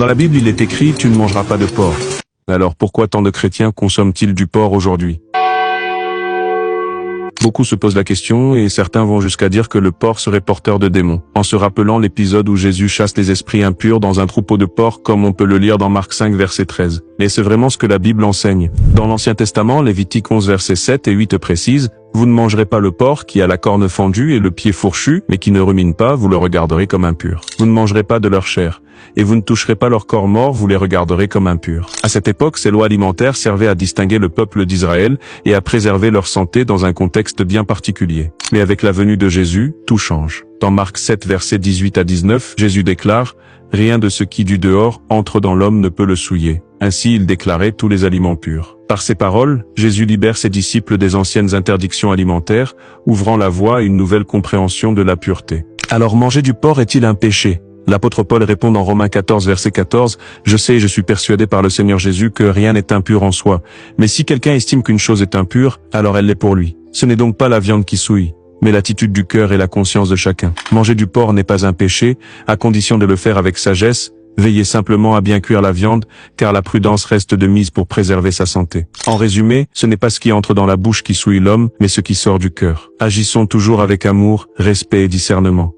Dans la Bible, il est écrit « Tu ne mangeras pas de porc ». Alors pourquoi tant de chrétiens consomment-ils du porc aujourd'hui? Beaucoup se posent la question et certains vont jusqu'à dire que le porc serait porteur de démons, en se rappelant l'épisode où Jésus chasse les esprits impurs dans un troupeau de porcs comme on peut le lire dans Marc 5 verset 13. Et c'est vraiment ce que la Bible enseigne. Dans l'Ancien Testament, Lévitique 11 versets 7 et 8 précise « Vous ne mangerez pas le porc qui a la corne fendue et le pied fourchu, mais qui ne rumine pas, vous le regarderez comme impur. Vous ne mangerez pas de leur chair. Et vous ne toucherez pas leur corps mort, vous les regarderez comme impurs. » À cette époque, ces lois alimentaires servaient à distinguer le peuple d'Israël et à préserver leur santé dans un contexte bien particulier. Mais avec la venue de Jésus, tout change. Dans Marc 7 versets 18 à 19, Jésus déclare « Rien de ce qui du dehors entre dans l'homme ne peut le souiller. » Ainsi il déclarait tous les aliments purs. Par ces paroles, Jésus libère ses disciples des anciennes interdictions alimentaires, ouvrant la voie à une nouvelle compréhension de la pureté. Alors manger du porc est-il un péché? L'apôtre Paul répond dans Romains 14 verset 14, « Je sais et je suis persuadé par le Seigneur Jésus que rien n'est impur en soi. Mais si quelqu'un estime qu'une chose est impure, alors elle l'est pour lui. Ce n'est donc pas la viande qui souille, mais l'attitude du cœur et la conscience de chacun. Manger du porc n'est pas un péché, à condition de le faire avec sagesse. Veillez simplement à bien cuire la viande, car la prudence reste de mise pour préserver sa santé. En résumé, ce n'est pas ce qui entre dans la bouche qui souille l'homme, mais ce qui sort du cœur. Agissons toujours avec amour, respect et discernement.